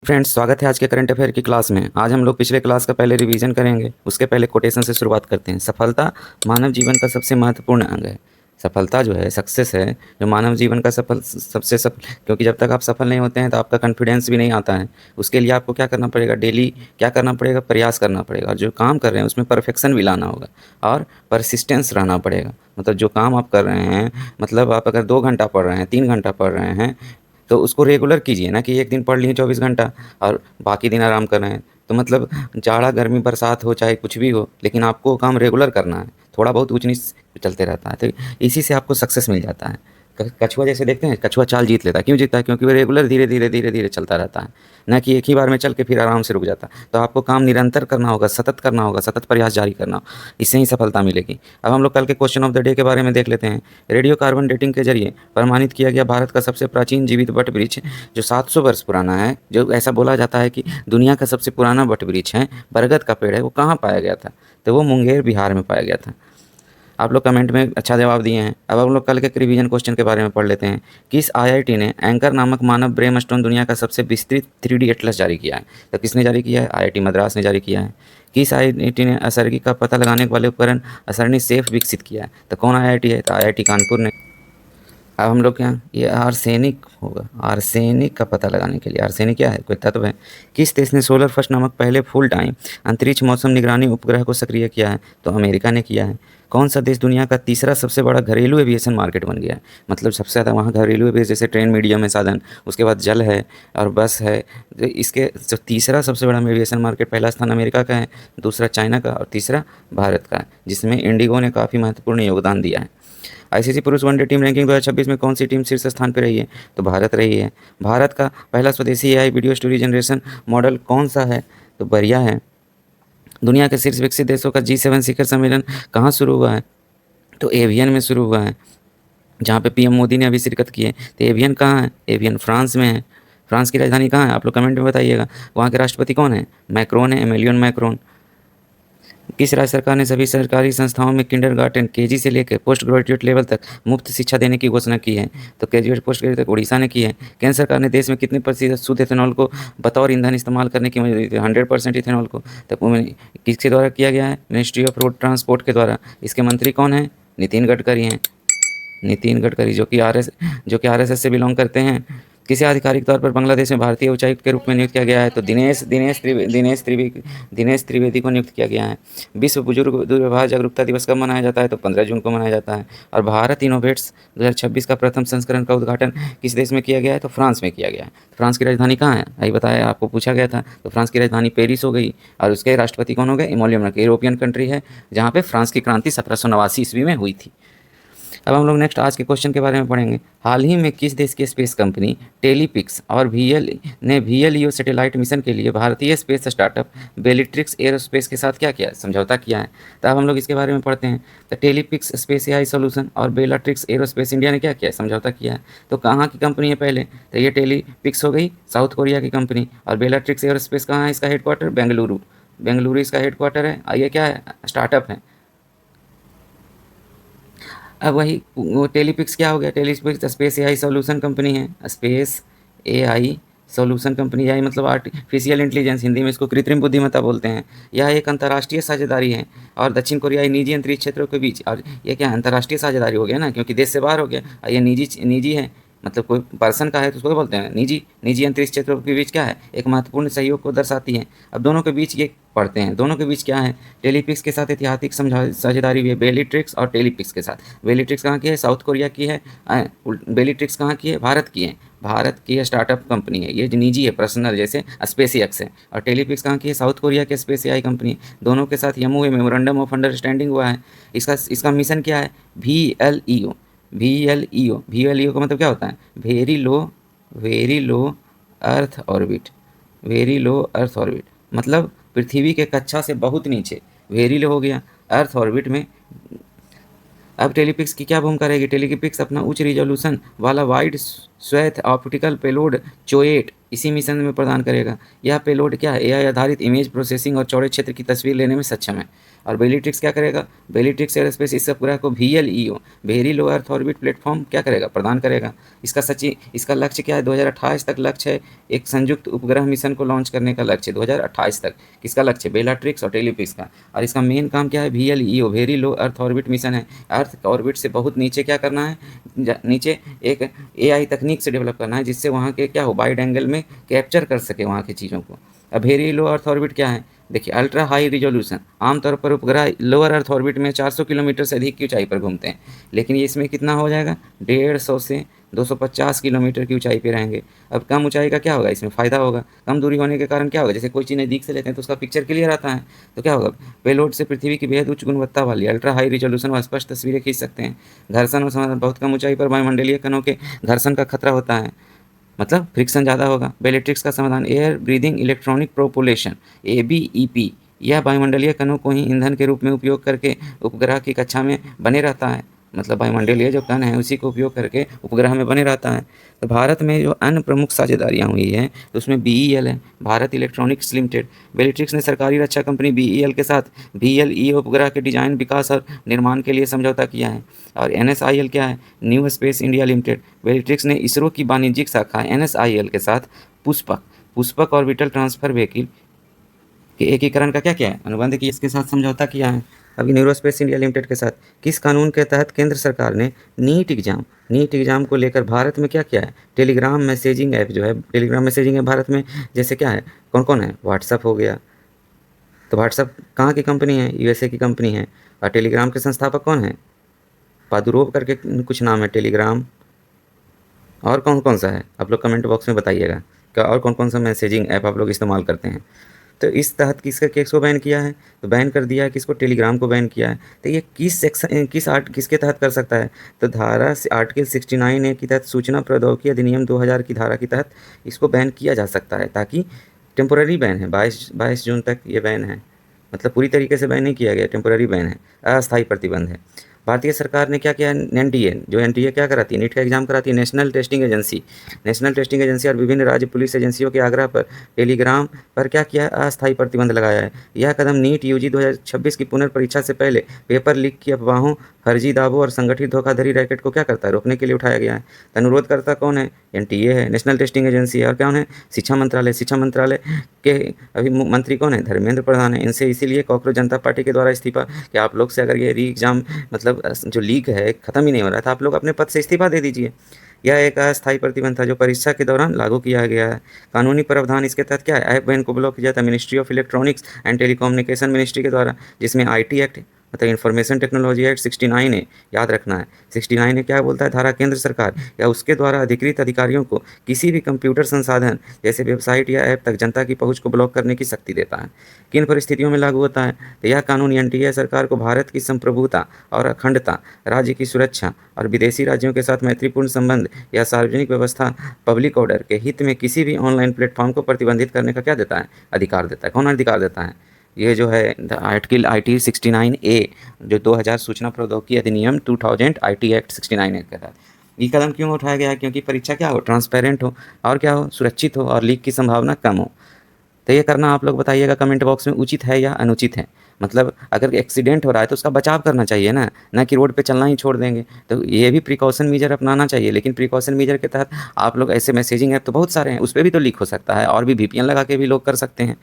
Friends, स्वागत है आज के करंट अफेयर की क्लास में। आज हम लोग पिछले क्लास का पहले रिवीजन करेंगे। उसके पहले कोटेशन से शुरुआत करते हैं। सफलता मानव जीवन का सबसे महत्वपूर्ण अंग है। सफलता जो है, सक्सेस है, जो मानव जीवन का सबसे सफल, क्योंकि जब तक आप सफल नहीं होते हैं तो आपका कॉन्फिडेंस भी नहीं आता है। उसके लिए आपको क्या करना पड़ेगा? डेली क्या करना पड़ेगा? प्रयास करना पड़ेगा। और जो काम कर रहे हैं उसमें परफेक्शन भी लाना होगा और परसिस्टेंस रहना पड़ेगा। मतलब जो काम आप कर रहे हैं, मतलब आप अगर 2 घंटा पढ़ रहे हैं, 3 घंटा पढ़ रहे हैं, तो उसको रेगुलर कीजिए ना कि एक दिन पढ़ लिए 24 घंटा और बाकी दिन आराम कर रहे हैं। तो मतलब जाड़ा गर्मी बरसात हो चाहे कुछ भी हो, लेकिन आपको काम रेगुलर करना है। थोड़ा बहुत ऊंच नीच चलते रहता है, तो इसी से आपको सक्सेस मिल जाता है। कछुआ जैसे देखते हैं, कछुआ चाल जीत लेता है। क्यों जीतता है? क्योंकि वो रेगुलर धीरे धीरे धीरे धीरे चलता रहता है, ना कि एक ही बार में चल के फिर आराम से रुक जाता है। तो आपको काम निरंतर करना होगा, सतत करना होगा, सतत प्रयास जारी करना होगा, इससे ही सफलता मिलेगी। अब हम लोग कल के क्वेश्चन ऑफ द डे के बारे में देख लेते हैं। रेडियो कार्बन डेटिंग के जरिए प्रमाणित किया गया भारत का सबसे प्राचीन जीवित वट वृक्ष, जो 700 वर्ष पुराना है, जो ऐसा बोला जाता है कि दुनिया का सबसे पुराना वट वृक्ष है, बरगद का पेड़ है, वो कहाँ पाया गया था? तो वो मुंगेर बिहार में पाया गया था। आप लोग कमेंट में अच्छा जवाब दिए हैं। अब हम लोग कल के रिवीजन क्वेश्चन के बारे में पढ़ लेते हैं। किस आईआईटी ने एंकर नामक मानव ब्रेनस्टॉर्म दुनिया का सबसे विस्तृत 3D एटलस जारी किया है? तो किसने जारी किया है? आईआईटी मद्रास ने जारी किया है। किस आईआईटी ने असरगी का पता लगाने वाले उपकरण असरनी सेफ विकसित किया है? तो कौन आईआईटी है? तो आईआईटी कानपुर ने। अब हम लोग क्या, ये आर्सेनिक होगा। आर्सेनिक का पता लगाने के लिए, आर्सेनिक क्या है? कोई तत्व है। किस देश ने सोलर फर्स्ट नामक पहले फुल टाइम अंतरिक्ष मौसम निगरानी उपग्रह को सक्रिय किया है? तो अमेरिका ने किया है। कौन सा देश दुनिया का तीसरा सबसे बड़ा घरेलू एविएशन मार्केट बन गया है? मतलब सबसे ज़्यादा वहाँ घरेलू एविएशन, जैसे ट्रेन मीडियम है साधन, उसके बाद जल है और बस है। तो इसके जो तीसरा सबसे बड़ा एविएशन मार्केट, पहला स्थान अमेरिका का है, दूसरा चाइना का और तीसरा भारत का है, जिसमें इंडिगो ने काफ़ी महत्वपूर्ण योगदान दिया है। आईसीसी पुरुष वनडे टीम रैंकिंग 2026 में कौन सी टीम शीर्ष स्थान पर रही है? तो भारत रही है। भारत का पहला स्वदेशी AI video story generation model कौन सा है? तो बढ़िया है। दुनिया के शीर्ष विकसित देशों का G7 शिखर सम्मेलन कहाँ शुरू हुआ है? तो एवियन में शुरू हुआ है, जहाँ पे पीएम मोदी ने अभी शिरकत की है। तो एवियन कहाँ है? एवियन फ्रांस में है। फ्रांस की राजधानी कहाँ है? आप लोग कमेंट में बताइएगा। वहाँ के राष्ट्रपति कौन है? मैक्रोन है, एमेलियन मैक्रोन। किस राज्य सरकार ने सभी सरकारी संस्थाओं में किंडरगार्टन केजी से लेकर पोस्ट ग्रेजुएट लेवल तक मुफ्त शिक्षा देने की घोषणा की है? तो ग्रेजुएट पोस्ट ग्रेजुएट तक उड़ीसा ने की है। केंद्र सरकार ने देश में कितने प्रतिशत शुद्ध इथेनॉल को बतौर ईंधन इस्तेमाल करने की मंजूरी दी? 100% इथेनॉल को। तो किसके द्वारा किया गया है? मिनिस्ट्री ऑफ रोड ट्रांसपोर्ट के द्वारा। इसके मंत्री कौन है? नितिन गडकरी हैं। नितिन गडकरी, जो कि आरएसएस से बिलोंग करते हैं। किसे आधिकारिक तौर पर बांग्लादेश में भारतीय उच्चायुक्त के रूप में नियुक्त किया गया है? तो दिनेश त्रिवेदी को नियुक्त किया गया है। विश्व बुजुर्ग दुर्व्यवहार जागरूकता दिवस कब मनाया जाता है? तो 15 जून को मनाया जाता है। और भारत इनोवेट्स 2026 का प्रथम संस्करण का उद्घाटन किस देश में किया गया है? तो फ्रांस में किया गया है। फ्रांस की राजधानी कहाँ है? यही बताया, आपको पूछा गया था। तो फ्रांस की राजधानी पेरिस हो गई। और उसके राष्ट्रपति कौन हो गए? इमोलियम मैक्रोन। यूरोपियन कंट्री है जहाँ पे फ्रांस की क्रांति 1789 ईस्वी में हुई थी। अब हम लोग नेक्स्ट आज के क्वेश्चन के बारे में पढ़ेंगे। हाल ही में किस देश की स्पेस कंपनी टेलीपिक्स और VLEO सैटेलाइट मिशन के लिए भारतीय स्पेस स्टार्टअप बेलिट्रिक्स एरोस्पेस के साथ क्या किया है? समझौता किया है। तो अब हम लोग इसके बारे में पढ़ते हैं। तो टेलीपिक्स स्पेस एआई सोल्यूशन और बेलाट्रिक्स एरोस्पेस इंडिया ने क्या किया है? समझौता किया है। तो कहाँ की कंपनी है पहले? तो ये टेलीपिक्स हो गई, साउथ कोरिया की कंपनी। और बेलाट्रिक्स एरोस्पेस कहाँ है? इसका हेडक्वार्टर बेंगलुरु। बेंगलुरु इसका हेडक्वार्टर है। और ये क्या है? स्टार्टअप है। अब वही वो टेलीपिक्स क्या हो गया? टेलीपिक्स स्पेस एआई सॉल्यूशन कंपनी है। Space AI solution company, AI मतलब आर्टिफिशियल इंटेलिजेंस, हिंदी में इसको कृत्रिम बुद्धिमत्ता बोलते हैं। यह एक अंतर्राष्ट्रीय साझेदारी है और दक्षिण कोरियाई निजी अंतरिक्ष क्षेत्रों के बीच। और ये क्या अंतर्राष्ट्रीय साझेदारी हो गया ना, क्योंकि देश से बाहर हो गया। और ये निजी निजी है, मतलब कोई पर्सन का है तो उसको बोलते हैं निजी। निजी अंतरिक्ष क्षेत्रों के बीच क्या है? एक महत्वपूर्ण सहयोग को दर्शाती है। अब दोनों के बीच ये पढ़ते हैं, दोनों के बीच क्या है? टेलीपिक्स के साथ ऐतिहासिक साझेदारी भी है, बेलिट्रिक्स और टेलीपिक्स के साथ। बेलिट्रिक्स कहाँ की है? साउथ कोरिया की है। बेलिट्रिक्स कहाँ की है? भारत की है। भारत की स्टार्टअप कंपनी है, ये जो निजी है, पर्सनल, जैसे स्पेस एक्स है। और टेलीपिक्स कहाँ की है? साउथ कोरिया के स्पेस एआई कंपनी। दोनों के साथ एमओयू मेमोरेंडम ऑफ अंडरस्टैंडिंग हुआ है। इसका मिशन क्या है? VLEO। VLEO का मतलब क्या होता है? Very low earth orbit. Very low earth orbit मतलब पृथ्वी के कक्षा से बहुत नीचे, वेरी लो हो गया, अर्थ ऑर्बिट में। अब टेलीपिक्स की क्या भूमिका रहेगी? टेलीपिक्स अपना उच्च रिजोल्यूशन वाला वाइड स्वैथ ऑप्टिकल पेलोड चोएट इसी मिशन में प्रदान करेगा। यह पेलोड क्या है? एआई आधारित इमेज प्रोसेसिंग और चौड़े क्षेत्र की तस्वीर लेने में सक्षम है। और बेलिट्रिक्स क्या करेगा, बेलिट्रिक्स एयरोस्पेस इस उपग्रह को VLEO very low earth orbit platform क्या करेगा, प्रदान करेगा। इसका लक्ष्य क्या है, 2028 तक लक्ष्य है, एक संयुक्त उपग्रह मिशन को लॉन्च करने का लक्ष्य 2028 तक। किसका लक्ष्य, बेलाट्रिक्स और टेलीपिक्स का। और इसका मेन काम क्या है, VLEO very low earth orbit mission है। अर्थ ऑर्बिट से बहुत नीचे क्या करना है, नीचे एक AI तकनीक से डेवलप करना है, जिससे वहाँ के क्या हो, वाइड एंगल में कैप्चर कर सके वहाँ की चीज़ों को। अब वेरी लो अर्थ ऑर्बिट क्या है, देखिए अल्ट्रा हाई रिजोल्यूशन। आमतौर पर उपग्रह लोअर अर्थ ऑर्बिट में 400 किलोमीटर से अधिक की ऊंचाई पर घूमते हैं, लेकिन ये इसमें कितना हो जाएगा, 150 से 250 किलोमीटर की ऊंचाई पे रहेंगे। अब कम ऊंचाई का क्या होगा, इसमें फ़ायदा होगा। कम दूरी होने के कारण क्या होगा, जैसे कोई चीज़ नज़दीक से लेते हैं तो उसका पिक्चर क्लियर आता है, तो क्या होगा, पेलोड से पृथ्वी की बेहद उच्च गुणवत्ता वाली अल्ट्रा हाई रिजोल्यूशन व स्पष्ट तस्वीरें खींच सकते हैं। घर्षण और बहुत कम ऊंचाई पर वायुमंडलीय कणों के घर्षण का खतरा होता है, मतलब फ्रिक्शन ज़्यादा होगा। बेलिट्रिक्स का समाधान एयर ब्रीदिंग इलेक्ट्रॉनिक प्रोपुलेशन ABEP, यह वायुमंडलीय कणों को ही ईंधन के रूप में उपयोग करके उपग्रह की कक्षा में बने रहता है, मतलब वायुमंडलीय जो कण है उसी को उपयोग करके उपग्रह में बने रहता है। तो भारत में जो अन्य प्रमुख साझेदारियाँ हुई हैं तो उसमें BEL है, भारत इलेक्ट्रॉनिक्स लिमिटेड। बेलिट्रिक्स ने सरकारी रक्षा कंपनी BEL के साथ VLE उपग्रह के डिजाइन, विकास और निर्माण के लिए समझौता किया है। और NSIL क्या है, न्यू स्पेस इंडिया लिमिटेड। बेलिट्रिक्स ने इसरो की वाणिज्यिक शाखा NSIL के साथ पुष्पक ऑर्बिटल ट्रांसफर व्हीकल के एकीकरण का क्या किया है, अनुबंध किया, इसके साथ समझौता किया है। अभी न्यूरोस्पेस इंडिया लिमिटेड के साथ किस कानून के तहत केंद्र सरकार ने नीट एग्जाम को लेकर भारत में क्या किया है, टेलीग्राम मैसेजिंग ऐप जो है, टेलीग्राम मैसेजिंग ऐप भारत में जैसे क्या है, कौन कौन है, व्हाट्सअप हो गया। तो व्हाट्सअप कहाँ की कंपनी है, USA की कंपनी है। और टेलीग्राम के संस्थापक कौन है, पादुरोव करके कुछ नाम है टेलीग्राम। और कौन कौन सा है, आप लोग कमेंट बॉक्स में बताइएगा क्या, और कौन कौन सा मैसेजिंग ऐप आप लोग इस्तेमाल करते हैं। तो इस तहत किसको बैन किया है, तो बैन कर दिया है किसको, टेलीग्राम को बैन किया है। तो ये किस सेक्शन किसके तहत कर सकता है, तो धारा आर्टिकल 69A के तहत सूचना प्रौद्योगिकी अधिनियम 2000 की धारा के तहत इसको बैन किया जा सकता है, ताकि टेम्पोररी बैन है, 22 जून तक ये बैन है, मतलब पूरी तरीके से बैन नहीं किया गया, टेम्पोररी बैन है, अस्थायी प्रतिबंध है। भारतीय सरकार ने क्या किया, NTA जो NTA क्या कराती है, नीट का एग्जाम कराती है, नेशनल टेस्टिंग एजेंसी और विभिन्न राज्य पुलिस एजेंसियों के आग्रह पर टेलीग्राम पर क्या किया है, अस्थायी प्रतिबंध लगाया है। यह कदम नीट UG 2026 की पुनर्परीक्षा से पहले पेपर लीक की अफवाहों, फर्जी दावों और संगठित धोखाधड़ी रैकेट को क्या करता है, रोकने के लिए उठाया गया है। अनुरोधकर्ता कौन है, NTA है, नेशनल टेस्टिंग एजेंसी है, और कौन है, शिक्षा मंत्रालय के अभी मंत्री कौन है, धर्मेंद्र प्रधान है। इनसे इसीलिए कॉकरोच जनता पार्टी के द्वारा इस्तीफा, कि आप लोग से अगर ये री एग्ज़ाम मतलब जो लीक है ख़त्म ही नहीं हो रहा था, आप लोग अपने पद से इस्तीफा दे दीजिए। यह एक अस्थायी प्रतिबंध था जो परीक्षा के दौरान लागू किया गया है। कानूनी प्रावधान इसके तहत क्या है, ऐप बैन को ब्लॉक किया जाता है ministry of electronics and telecommunication ministry के द्वारा, जिसमें IT एक्ट मतलब इन्फॉर्मेशन टेक्नोलॉजी एक्ट 69 है, याद रखना है 69 है, क्या बोलता है धारा, केंद्र सरकार या उसके द्वारा अधिकृत अधिकारियों को किसी भी कंप्यूटर संसाधन जैसे वेबसाइट या ऐप तक जनता की पहुंच को ब्लॉक करने की शक्ति देता है। किन परिस्थितियों में लागू होता है, तो यह कानून NTA सरकार को भारत की संप्रभुता और अखंडता, राज्य की सुरक्षा और विदेशी राज्यों के साथ मैत्रीपूर्ण संबंध या सार्वजनिक व्यवस्था पब्लिक ऑर्डर के हित में किसी भी ऑनलाइन प्लेटफॉर्म को प्रतिबंधित करने का क्या देता है, अधिकार देता है। कौन अधिकार देता है, ये जो है आर्टिकल IT 69A जो 2000 सूचना प्रौद्योगिकी अधिनियम 2000 IT एक्ट 69A के तहत ये कदम क्यों उठाया गया है, क्योंकि परीक्षा क्या हो, ट्रांसपेरेंट हो, और क्या हो, सुरक्षित हो, और लीक की संभावना कम हो। तो ये करना आप लोग बताइएगा कमेंट बॉक्स में, उचित है या अनुचित है। मतलब अगर एक्सीडेंट हो रहा है तो उसका बचाव करना चाहिए ना कि रोड पे चलना ही छोड़ देंगे। तो ये भी प्रिकॉशन मेजर अपनाना चाहिए, लेकिन प्रिकॉशन मेजर के तहत आप लोग ऐसे मैसेजिंग ऐप तो बहुत सारे हैं, उस पर भी तो लीक हो सकता है, और भी VPN लगा के भी लोग कर सकते हैं।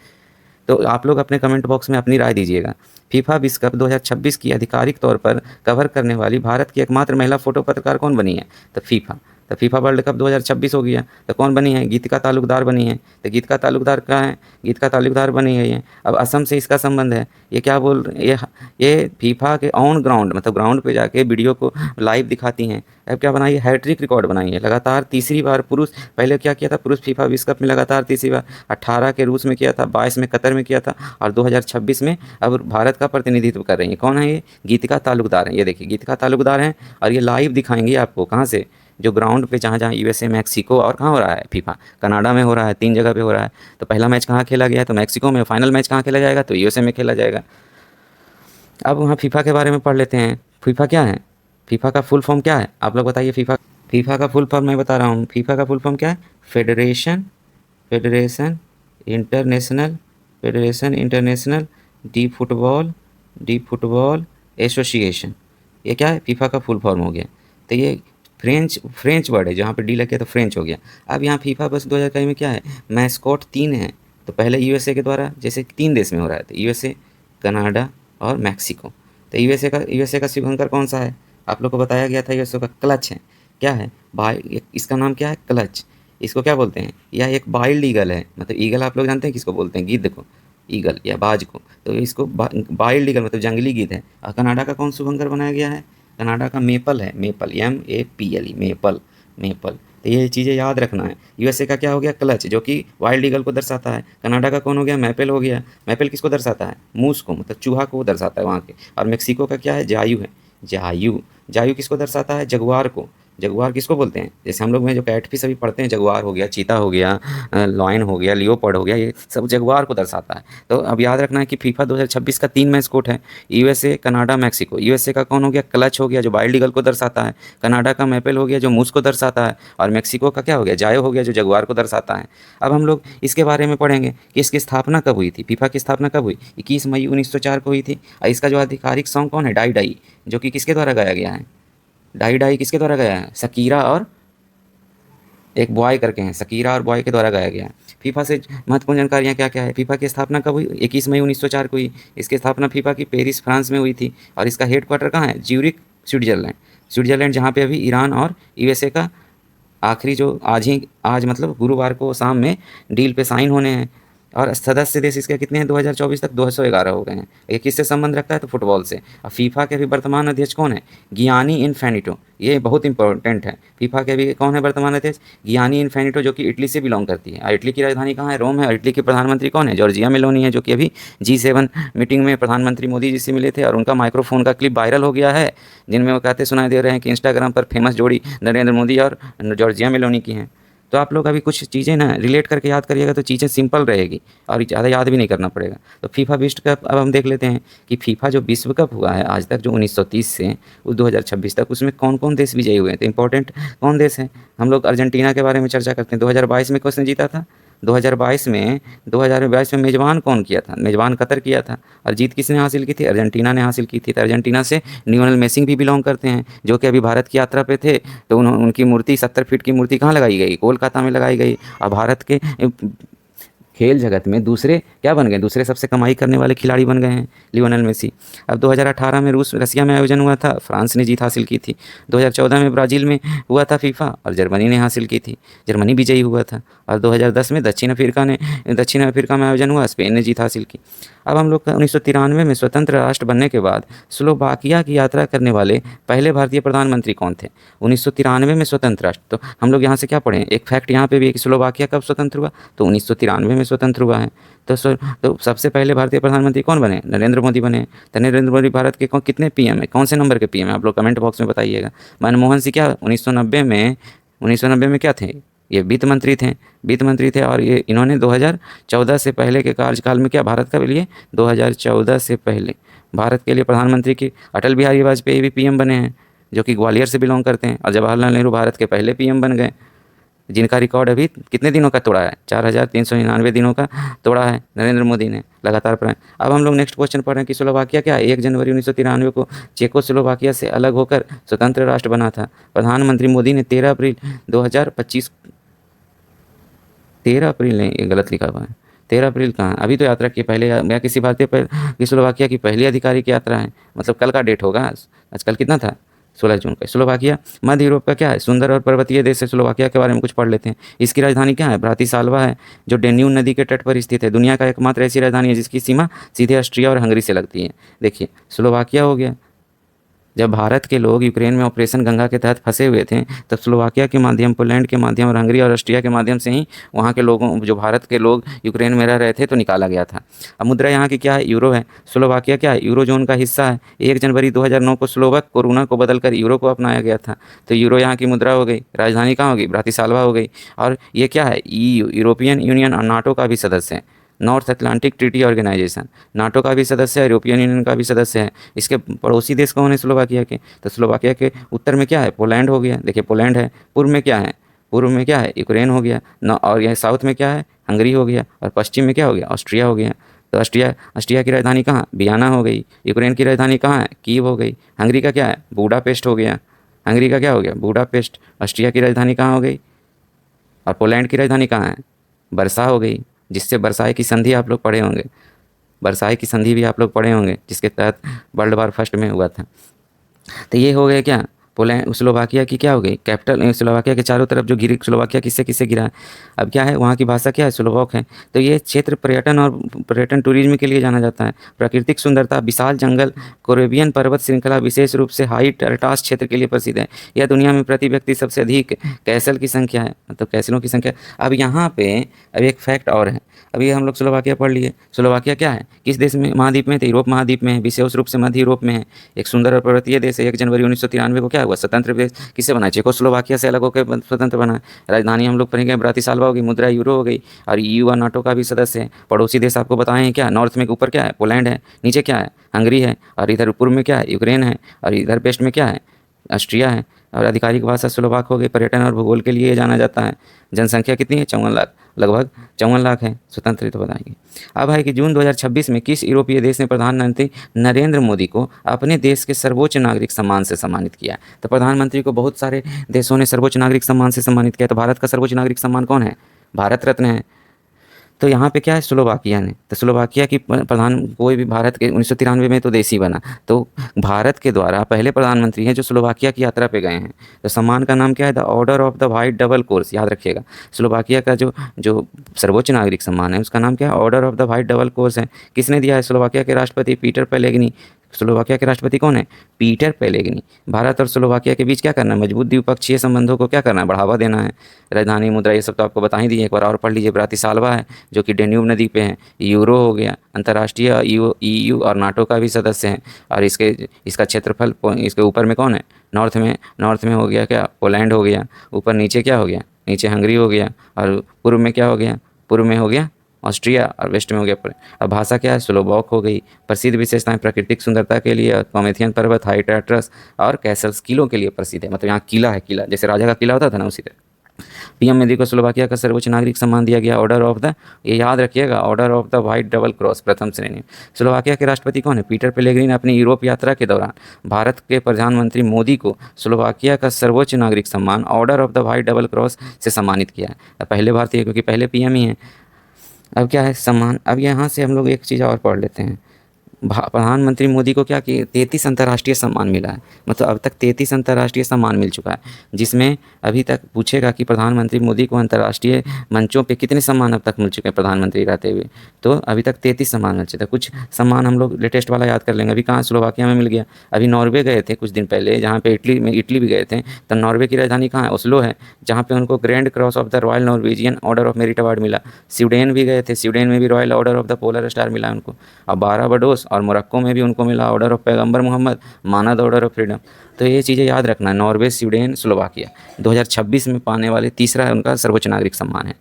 तो आप लोग अपने कमेंट बॉक्स में अपनी राय दीजिएगा। फीफा विश्व कप 2026 की आधिकारिक तौर पर कवर करने वाली भारत की एकमात्र महिला फोटो पत्रकार कौन बनी है, तो फीफा वर्ल्ड कप 2026 हो गया, तो कौन बनी है, गीतिका तालुकदार बनी है। तो गीतिका तालुकदार कहाँ है, गीतिका तालुकदार बनी गई है। अब असम से इसका संबंध है, ये क्या बोल ये फीफा के ऑन ग्राउंड मतलब ग्राउंड पे जाके वीडियो को लाइव दिखाती हैं। अब क्या बनाई है, हैट्रिक रिकॉर्ड बनाई है, लगातार तीसरी बार पुरुष, पहले क्या किया था पुरुष फीफा विश्व कप में लगातार तीसरी बार, 18 के रूस में किया था, 22 में कतर में किया था, और 2026 में अब भारत का प्रतिनिधित्व कर रही है। कौन है ये, गीतिका तालुकदार हैं। ये देखिए गीतिका तालुकदार हैं, और ये लाइव दिखाएंगे आपको कहाँ से, जो ग्राउंड पे जहाँ जहाँ USA, मैक्सिको, और कहाँ हो रहा है फीफा, कनाडा में हो रहा है, 3 जगह पे हो रहा है। तो पहला मैच कहाँ खेला गया है, तो मैक्सिको में। फाइनल मैच कहाँ खेला जाएगा, तो USA में खेला जाएगा। अब वहाँ फीफा के बारे में पढ़ लेते हैं। फीफा क्या है, फीफा का फुल फॉर्म क्या है, आप लोग बताइए। फीफा का फुल फॉर्म मैं बता रहा हूँ। फीफा का फुल फॉर्म क्या है, federation international D football D football association, ये क्या है, फीफा का फुल फॉर्म हो गया। तो ये फ्रेंच वर्ड है, जहाँ पे डी लग गया तो फ्रेंच हो गया। अब यहाँ फीफा बस 2021 में क्या है, मैस्कॉट 3 है। तो पहले यूएसए के द्वारा, जैसे 3 देश में हो रहा है, तो यूएसए, कनाडा और मैक्सिको। तो यूएसए का शुभंकर कौन सा है, आप लोग को बताया गया था, यूएसए का क्लच है। क्या है भाई, इसका नाम क्या है, क्लच। इसको क्या बोलते हैं, यह एक वाइल्ड ईगल है, मतलब ईगल आप लोग जानते हैं किसको बोलते हैं, गिद्ध को, ईगल या बाज को। तो इसको वाइल्ड ईगल मतलब जंगली गिद्ध है। और कनाडा का कौन शुभंकर बनाया गया है, कनाडा का मेपल है, मेपल, MAPLE, मेपल, मेपल। तो ये चीज़ें याद रखना है। यूएसए का क्या हो गया, क्लच, जो कि वाइल्ड ईगल को दर्शाता है। कनाडा का कौन हो गया, मैपल हो गया। मैपल किसको दर्शाता है, मूस को, मतलब चूहा को दर्शाता है वहाँ के। और मेक्सिको का क्या है, जायू है, जायू। जायू किसको दर्शाता है, जगुआर को। जगुआर किसको बोलते हैं, जैसे हम लोग में जो कैटफिश अभी पढ़ते हैं, जगुआर हो गया, चीता हो गया, लॉयन हो गया, लियोपर्ड हो गया, ये सब जगुआर को दर्शाता है। तो अब याद रखना है कि फीफा 2026 का 3 मैस्कोट है, यूएसए, कनाडा, मैक्सिको। यूएसए का कौन हो गया, क्लच हो गया, जो वाइल्ड ईगल को दर्शाता है। कनाडा का मैपल हो गया, जो मूस को दर्शाता है। और मैक्सिको का क्या हो गया, जायो हो गया, जो जगुआर को दर्शाता है। अब हम लोग इसके बारे में पढ़ेंगे कि इसकी स्थापना कब हुई थी। फीफा की स्थापना कब हुई, 21 मई 1904 को हुई थी। और इसका जो आधिकारिक सॉन्ग कौन है, डाई डाई, जो कि किसके द्वारा गाया गया है, डाई डाई किसके द्वारा गाया है, शकीरा और एक बॉय करके हैं, शकीरा और बॉय के द्वारा गाया गया है। फीफा से महत्वपूर्ण जानकारियाँ क्या क्या है, फीफा की स्थापना कब हुई, 21 मई 1904 को हुई। इसकी स्थापना फीफा की पेरिस फ्रांस में हुई थी। और इसका हेड क्वार्टर कहाँ है, ज्यूरिक, स्विट्जरलैंड। स्विट्जरलैंड, जहाँ पे अभी ईरान और यूएसए का आखिरी जो आज मतलब गुरुवार को शाम में डील पे साइन होने हैं। और सदस्य देश इसके कितने हैं, 2024 तक 211 हो गए हैं। ये किससे संबंध रखता है, तो फुटबॉल से। और फीफा के अभी वर्तमान अध्यक्ष कौन है, गियानी इन्फेनिटो, ये बहुत इंपॉर्टेंट है। फीफा के अभी कौन है वर्तमान अध्यक्ष, गियानी इन्फेनिटो, जो कि इटली से बिलोंग करती है। और इटली की राजधानी कहाँ है, रोम है। और इटली के प्रधानमंत्री कौन है, जॉर्जिया मेलोनी है, जो कि अभी G7 मीटिंग में प्रधानमंत्री मोदी जी से मिले थे। और उनका माइक्रोफोन का क्लिप वायरल हो गया है, जिनमें वो कहते सुनाई दे रहे हैं कि इंस्टाग्राम पर फेमस जोड़ी नरेंद्र मोदी और जॉर्जिया मेलोनी की हैं। तो आप लोग अभी कुछ चीज़ें ना रिलेट करके याद करिएगा, तो चीज़ें सिंपल रहेगी और ज़्यादा याद भी नहीं करना पड़ेगा। तो फीफा विश्व कप अब हम देख लेते हैं कि फीफा जो विश्व कप हुआ है आज तक, जो 1930 से 2026 तक, उसमें कौन कौन देश विजयी हुए हैं। तो इंपॉर्टेंट कौन देश है, हम लोग अर्जेंटीना के बारे में चर्चा करते हैं। 2022 में किसने जीता था, 2022 में मेज़बान कौन किया था, मेज़बान कतर किया था। और जीत किसने हासिल की थी, अर्जेंटीना ने हासिल की थी। तो अर्जेंटीना से लियोनेल मेसी भी बिलोंग करते हैं, जो कि अभी भारत की यात्रा पे थे। तो उनकी मूर्ति 70 फीट की मूर्ति कहाँ लगाई गई, कोलकाता में लगाई गई। और भारत के खेल जगत में दूसरे क्या बन गए, दूसरे सबसे कमाई करने वाले खिलाड़ी बन गए हैं लियोनेल मेसी। अब 2018 में रसिया में आयोजन हुआ था, फ्रांस ने जीत हासिल की थी। 2014 में ब्राज़ील में हुआ था फीफा, और जर्मनी ने हासिल की थी, जर्मनी विजयी हुआ था। और 2010 में दक्षिण अफ्रीका में आयोजन हुआ, स्पेन ने जीत हासिल की। अब हम लोग 1993 में स्वतंत्र राष्ट्र बनने के बाद स्लोवाकिया की यात्रा करने वाले पहले भारतीय प्रधानमंत्री कौन थे। 1993 में स्वतंत्र राष्ट्र, तो हम लोग यहाँ से क्या पढ़ें, एक फैक्ट यहाँ पे भी है कि स्लोवाकिया कब स्वतंत्र हुआ, तो 1993 में स्वतंत्र हुआ है। तो सबसे पहले भारतीय प्रधानमंत्री कौन बने, नरेंद्र मोदी बने। तो नरेंद्र मोदी भारत के कितने पीएम है, कौन से नंबर के पीएम है, आप लोग कमेंट बॉक्स में बताइएगा। मनमोहन सिंह क्या 1990 में क्या थे, ये वित्त मंत्री थे। और ये इन्होंने 2014 से पहले के कार्यकाल में क्या भारत के लिए, 2014 से पहले भारत के लिए प्रधानमंत्री की अटल बिहारी वाजपेयी भी पीएम बने हैं, जो कि ग्वालियर से बिलोंग करते हैं। और जवाहरलाल नेहरू भारत के पहले पीएम बन गए, जिनका रिकॉर्ड अभी कितने दिनों का तोड़ा है, 4399 दिनों का तोड़ा है नरेंद्र मोदी ने लगातार पढ़ा। अब हम लोग नेक्स्ट क्वेश्चन पढ़ रहे हैं कि स्लोवाकिया क्या है, 1 जनवरी 1993 को चेकोस्लोवाकिया से अलग होकर स्वतंत्र राष्ट्र बना था। प्रधानमंत्री मोदी ने 13 अप्रैल 2025, 13 अप्रैल नहीं, ये गलत लिखा हुआ है, 13 अप्रैल कहाँ, अभी तो यात्रा की पहले या किसी भारतीय की स्लोवाकिया की पहली आधिकारिक यात्रा है, मतलब कल का डेट होगा। आजकल कितना था, 16 जून का। स्लोवाकिया मध्य यूरोप का क्या है, सुंदर और पर्वतीय देश है। स्लोवाकिया के बारे में कुछ पढ़ लेते हैं। इसकी राजधानी क्या है, ब्रातिस्लावा है, जो डेन्यूब नदी के तट पर स्थित है। दुनिया का एकमात्र ऐसी राजधानी है जिसकी सीमा सीधे ऑस्ट्रिया और हंगरी से लगती है। देखिए स्लोवाकिया हो गया। जब भारत के लोग यूक्रेन में ऑपरेशन गंगा के तहत फंसे हुए थे, तब स्लोवाकिया के माध्यम, पोलैंड के माध्यम और हंगरी और ऑस्ट्रिया के माध्यम से ही वहाँ के लोगों, जो भारत के लोग यूक्रेन में रह रहे थे, तो निकाला गया था। अब मुद्रा यहाँ की क्या है, यूरो है। स्लोवाकिया क्या है, यूरो जोन का हिस्सा है। 1 जनवरी 2009 को स्लोवक कोरोना को बदलकर यूरो को अपनाया गया था। तो यूरो यहाँ की मुद्रा हो गई। राजधानी कहाँ होगी, ब्रातिस्लावा हो गई। और ये क्या है, EU, यूरोपियन यूनियन और नाटो का भी सदस्य है। North Atlantic Treaty Organization, NATO का भी सदस्य है, यूरोपियन यूनियन का भी सदस्य है। इसके पड़ोसी देश कौन है स्लोवाकिया के, तो स्लोवाकिया के उत्तर में क्या है, पोलैंड हो गया। देखिए पोलैंड है। पूर्व में क्या है, यूक्रेन हो गया न, और यह साउथ में क्या है, हंगरी हो गया। और पश्चिम में क्या हो गया, ऑस्ट्रिया हो गया। तो ऑस्ट्रिया ऑस्ट्रिया की राजधानी कहाँ, वियना हो गई। यूक्रेन की राजधानी कहाँ है, कीव हो गई। हंगरी का क्या है, बुडापेस्ट हो गया। हंगरी का क्या हो गया, बुडापेस्ट। ऑस्ट्रिया की राजधानी कहाँ हो गई, और पोलैंड की राजधानी कहाँ है, वर्सा हो गई। जिससे वर्साई की संधि आप लोग पढ़े होंगे, वर्साई की संधि भी आप लोग पढ़े होंगे, जिसके तहत वर्ल्ड वार फर्स्ट में हुआ था। तो ये हो गया क्या, पोलैंड स्लोवाकिया की क्या हो गई कैपिटल। स्लोवाकिया के चारों तरफ जो घिरी, स्लोवाकिया किससे किससे घिरा है। अब क्या है, वहाँ की भाषा क्या है, स्लोवाक है। तो ये क्षेत्र पर्यटन और पर्यटन टूरिज्म के लिए जाना जाता है। प्राकृतिक सुंदरता, विशाल जंगल, कैरेबियन पर्वत श्रृंखला, विशेष रूप से हाई टर्टास क्षेत्र के लिए प्रसिद्ध है। यह दुनिया में प्रति व्यक्ति सबसे अधिक कैसल की संख्या है, मतलब कैसलों की संख्या। अब यहाँ पे अब एक फैक्ट और है। अभी हम लोग स्लोवाकिया पढ़ लिए। स्लोवाकिया क्या है, किस देश में, महाद्वीप में, तो यूरोप महाद्वीप में है, विशेष रूप से मध्य यूरोप में है। एक सुंदर और पर्वतीय देश है। 1 जनवरी 1993 को क्या हुआ, स्वतंत्र देश किससे बना, चेकोस्लोवाकिया से अलग होकर स्वतंत्र बना है। राजधानी हम लोग पढ़ेंगे ब्रातिस्लावा होगी, मुद्रा यूरो हो गई, और ईयू और नाटो का भी सदस्य है। पड़ोसी देश आपको बताए हैं क्या, नॉर्थ में ऊपर क्या है, पोलैंड है, नीचे क्या है, हंगरी है, और इधर पूर्व में क्या है, यूक्रेन है, और इधर वेस्ट में क्या है, ऑस्ट्रिया है। और आधिकारिक भाषा स्लोवाक हो गई। पर्यटन और भूगोल के लिए जाना जाता है। जनसंख्या कितनी है, 54 लाख, लगभग 54 लाख है। स्वतंत्र तो बताएंगे। अब है कि जून 2026 में किस यूरोपीय देश ने प्रधानमंत्री नरेंद्र मोदी को अपने देश के सर्वोच्च नागरिक सम्मान से सम्मानित किया। तो प्रधानमंत्री को बहुत सारे देशों ने सर्वोच्च नागरिक सम्मान से सम्मानित किया। तो भारत का सर्वोच्च नागरिक सम्मान कौन है, भारत रत्न है। तो यहाँ पे क्या है, स्लोवाकिया ने। तो स्लोवाकिया की प्रधान, कोई भी भारत के 1993 में तो देश ही बना। तो भारत के द्वारा पहले प्रधानमंत्री हैं जो स्लोवाकिया की यात्रा पे गए हैं। तो सम्मान का नाम क्या है, the order of the white double course, याद रखिएगा। स्लोवाकिया का जो जो सर्वोच्च नागरिक सम्मान है उसका नाम क्या है, order of the white double course है। किसने दिया है, स्लोवाकिया के राष्ट्रपति पीटर पेलेग्नी। स्लोवाकिया के राष्ट्रपति कौन है, पीटर पेलेग्नी। भारत और स्लोवाकिया के बीच क्या करना है, मजबूत द्विपक्षीय संबंधों को क्या करना है, बढ़ावा देना है। राजधानी, मुद्रा, ये सब तो आपको बता ही दिए, एक बार और पढ़ लीजिए। ब्रातिस्लावा है जो कि डेन्यूब नदी पे है। यूरो हो गया, अंतर्राष्ट्रीय ईयू और नाटो का भी सदस्य है। और इसका क्षेत्रफल, इसके ऊपर में कौन है, नॉर्थ में हो गया क्या, पोलैंड हो गया। ऊपर नीचे क्या हो गया, नीचे हंगरी हो गया। और पूर्व में क्या हो गया, पूर्व में हो गया ऑस्ट्रिया, और वेस्ट में हो गया। अब भाषा क्या है, स्लोवाक हो गई। प्रसिद्ध विशेषताएं, प्राकृतिक सुंदरता के लिए कॉमेथियन पर्वत, हाई टैट्रस और कैसल्स, किलों के लिए प्रसिद्ध है। मतलब यहाँ किला है, किला जैसे राजा का किला होता था ना, उसी तरह। पीएम मोदी को स्लोवाकिया का सर्वोच्च नागरिक सम्मान दिया गया, ऑर्डर ऑफ द, ये याद रखिएगा, order of the white double cross, प्रथम श्रेणी। स्लोवाकिया के राष्ट्रपति कौन है, पीटर पेलेग्रिनी ने अपनी यूरोप यात्रा के दौरान भारत के प्रधानमंत्री मोदी को स्लोवाकिया का सर्वोच्च नागरिक सम्मान, order of the white double cross से सम्मानित किया है। पहले भारतीय, क्योंकि पहले पीएम ही हैं। अब क्या है सम्मान, अब यहाँ से हम लोग एक चीज़ और पढ़ लेते हैं। प्रधानमंत्री मोदी को क्या कि 33 अंतर्राष्ट्रीय सम्मान मिला है। मतलब अब तक 33 अंतर्राष्ट्रीय सम्मान मिल चुका है, जिसमें अभी तक पूछेगा कि प्रधानमंत्री मोदी को अंतर्राष्ट्रीय मंचों पे कितने सम्मान अब तक मिल चुके हैं प्रधानमंत्री रहते हुए। तो अभी तक 33 सम्मान मिल चुके थे। कुछ सम्मान हम लोग लेटेस्ट वाला याद कर लेंगे। अभी कहाँ, स्लोवाकिया में मिल गया। अभी नॉर्वे गए थे कुछ दिन पहले, जहाँ पे इटली भी गए थे। तो नॉर्वे की राजधानी कहाँ है, ओस्लो है, जहाँ पे उनको grand cross of the royal Norwegian order of merit award मिला। स्वीडन भी गए थे, स्वीडन में भी royal order of the polar star मिला उनको। और बारबाडोस और मोरक्को में भी उनको मिला ऑर्डर ऑफ पैगंबर मोहम्मद, मानद ऑर्डर ऑफ फ्रीडम। तो ये चीज़ें याद रखना है। नॉर्वे, स्वीडन, स्लोवाकिया 2026 में पाने वाले तीसरा उनका सर्वोच्च नागरिक सम्मान है।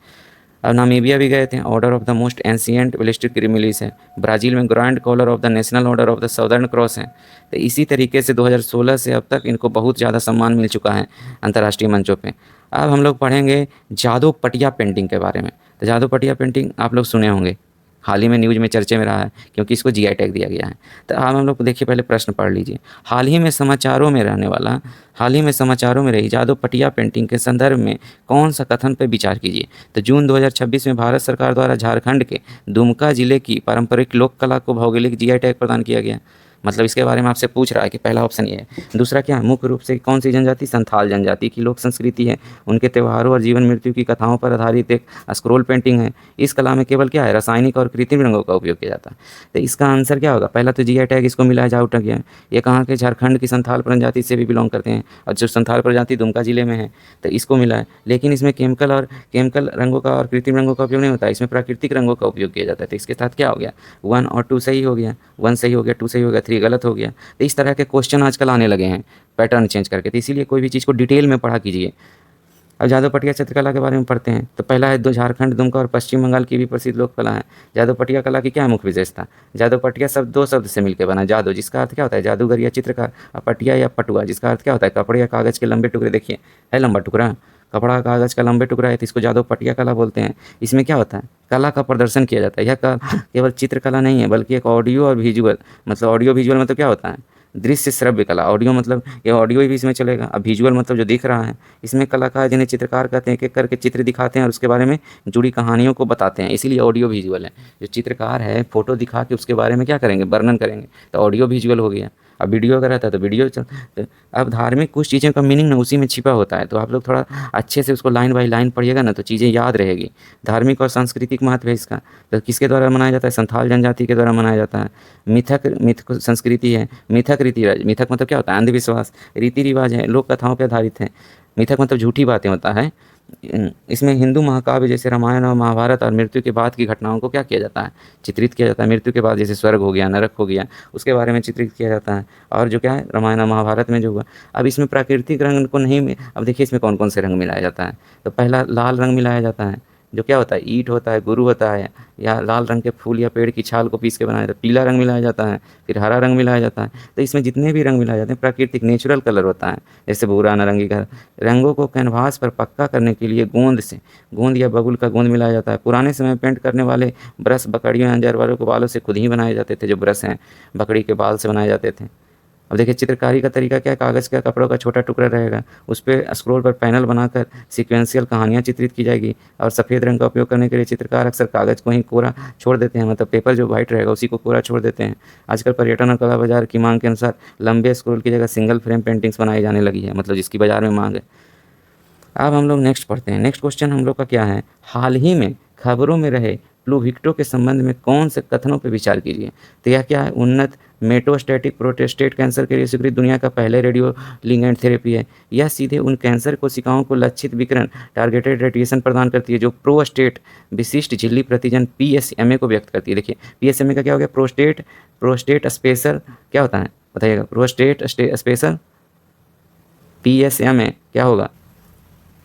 अब नामीबिया भी गए थे, order of the most ancient ballistic criminals है। ब्राज़ील में Grand Collar of the National Order of the Southern Cross है। तो इसी तरीके से 2016 से अब तक इनको बहुत ज़्यादा सम्मान मिल चुका है अंतर्राष्ट्रीय मंचों पे। अब हम लोग पढ़ेंगे जादव पटिया पेंटिंग के बारे में। तो जादव पटिया पेंटिंग आप लोग सुने होंगे, हाल ही में न्यूज़ में चर्चे में रहा है, क्योंकि इसको जीआई टैग दिया गया है। तो अब हम लोग देखिए, पहले प्रश्न पढ़ लीजिए। हाल ही में समाचारों में रही जादव पटिया पेंटिंग के संदर्भ में कौन सा कथन पर विचार कीजिए। तो जून 2026 में भारत सरकार द्वारा झारखंड के दुमका जिले की पारंपरिक लोक कला को भौगोलिक जीआई टैग प्रदान किया गया। मतलब इसके बारे में आपसे पूछ रहा है कि पहला ऑप्शन ये है। दूसरा क्या है, मुख्य रूप से कौन सी जनजाति, संथाल जनजाति की लोक संस्कृति है। उनके त्योहारों और जीवन मृत्यु की कथाओं पर आधारित एक स्क्रोल पेंटिंग है। इस कला में केवल क्या है, रासायनिक और कृत्रिम रंगों का उपयोग किया जाता है। तो इसका आंसर क्या होगा, पहला तो जीआई टैग इसको मिला है, जाऊट गया। ये कहाँ के, झारखंड की संथाल प्रजाति से भी बिलोंग करते हैं, और जो संथाल प्रजाति दुमका जिले में है, तो इसको मिला है। लेकिन इसमें केमिकल रंगों का और कृत्रिम रंगों का उपयोग नहीं होता है, इसमें प्राकृतिक रंगों का उपयोग किया जाता है। तो इसके साथ क्या हो गया, 1 और 2 सही हो गया, 1 सही हो गया, 2 सही हो गया, 3 गलत हो गया। तो इस तरह के क्वेश्चन आजकल आने लगे हैं पैटर्न चेंज करके। तो इसीलिए कोई भी चीज़ को डिटेल में पढ़ा कीजिए। अब जादव पटिया चित्रकला के बारे में पढ़ते हैं। तो पहला है, दो झारखंड, दुमका और पश्चिम बंगाल की भी प्रसिद्ध लोक कला है। जादव पटिया कला की क्या है मुख्य विशेषता, जादव पटिया शब्द 2 शब्द से मिलकर बना। जादव जिसका अर्थ क्या होता है, जादूगर या चित्रकार, और पटिया या पटुआ जिसका अर्थ क्या होता है, कपड़े या कागज़ के लंबे टुकड़े। देखिए है लंबा टुकड़ा, कपड़ा कागज़ का लंबे टुकड़ा है तो इसको जादव पटिया कला बोलते हैं। इसमें क्या होता है, कला का प्रदर्शन किया जाता है। यह केवल चित्रकला नहीं है बल्कि एक ऑडियो और विजुअल, मतलब ऑडियो विजुअल मतलब क्या होता है, दृश्य श्रव्य कला। ऑडियो मतलब ये ऑडियो भी इसमें चलेगा। अब विजुअल मतलब जो दिख रहा है। इसमें कलाकार जिन्हें चित्रकार कहते हैं, एक एक करके चित्र दिखाते हैं और उसके बारे में जुड़ी कहानियों को बताते हैं, इसीलिए ऑडियो विजुअल है। जो चित्रकार है फोटो दिखा के उसके बारे में क्या करेंगे, वर्णन करेंगे, तो ऑडियो विजुअल हो गया। अब वीडियो का रहता है तो वीडियो तो अब धार्मिक कुछ चीज़ों का मीनिंग ना उसी में छिपा होता है, तो आप लोग थोड़ा अच्छे से उसको लाइन बाय लाइन पढ़िएगा ना तो चीज़ें याद रहेगी। धार्मिक और सांस्कृतिक महत्व है इसका। तो किसके द्वारा मनाया जाता है, संथाल जनजाति के द्वारा मनाया जाता है। मिथक संस्कृति है। मिथक रीति रिवाज, मिथक मतलब क्या होता है, अंधविश्वास। रीति रिवाज है, लोक कथाओं पर आधारित है। मिथक मतलब झूठी बातें होता है। इसमें हिंदू महाकाव्य जैसे रामायण और महाभारत और मृत्यु के बाद की घटनाओं को क्या किया जाता है, चित्रित किया जाता है। मृत्यु के बाद जैसे स्वर्ग हो गया, नरक हो गया, उसके बारे में चित्रित किया जाता है। और जो क्या है, रामायण और महाभारत में जो हुआ। अब इसमें प्राकृतिक रंग को नहीं, अब देखिए इसमें कौन कौन से रंग मिलाया जाता है। तो पहला लाल रंग मिलाया जाता है, जो क्या होता है, ईंट होता है, गुरु होता है, या लाल रंग के फूल या पेड़ की छाल को पीस के बनाया जाता है। पीला रंग मिलाया जाता है, फिर हरा रंग मिलाया जाता है। तो इसमें जितने भी रंग मिलाए जाते हैं प्राकृतिक नेचुरल कलर होता है, जैसे भूरा, नारंगी का। रंगों को कैनवास पर पक्का करने के लिए गोंद या बबूल का गोंद मिलाया जाता है। पुराने समय में पेंट करने वाले ब्रश बकरियों या जानवरों के बालों से खुद ही बनाए जाते थे। जो ब्रश हैं बकरी के बाल से बनाए जाते थे। अब देखिए चित्रकारी का तरीका क्या है, कागज़ का कपड़ों का छोटा टुकड़ा रहेगा, उस पर स्क्रोल पर पैनल बनाकर सीक्वेंशियल कहानियाँ चित्रित की जाएगी। और सफ़ेद रंग का उपयोग करने के लिए चित्रकार अक्सर कागज़ को ही कोरा छोड़ देते हैं, मतलब पेपर जो वाइट रहेगा उसी को कोरा छोड़ देते हैं। आजकल पर्यटन और कला बाजार की मांग के अनुसार लंबे स्क्रोल की जगह सिंगल फ्रेम पेंटिंग्स बनाई जाने लगी है, मतलब जिसकी बाजार में मांग है। अब हम लोग नेक्स्ट पढ़ते हैं। नेक्स्ट क्वेश्चन हम लोग का क्या है, हाल ही में खबरों में रहे प्लूविक्टो के संबंध में कौन से कथनों पर विचार कीजिए। तो यह क्या है, उन्नत मेटास्टैटिक प्रोस्टेट कैंसर के लिए स्वीकृत दुनिया का पहले रेडियो लिगेंड थेरेपी है। यह सीधे उन कैंसर कोशिकाओं को लक्षित विकिरण टारगेटेड रेडिएशन प्रदान करती है जो प्रोस्टेट विशिष्ट झिल्ली प्रतिजन पीएसएमए को व्यक्त करती है। देखिए पीएसएमए का क्या हो गया, प्रोस्टेट स्पेसर क्या होता है बताइएगा, प्रोस्टेट स्पेसर पीएसएमए क्या होगा,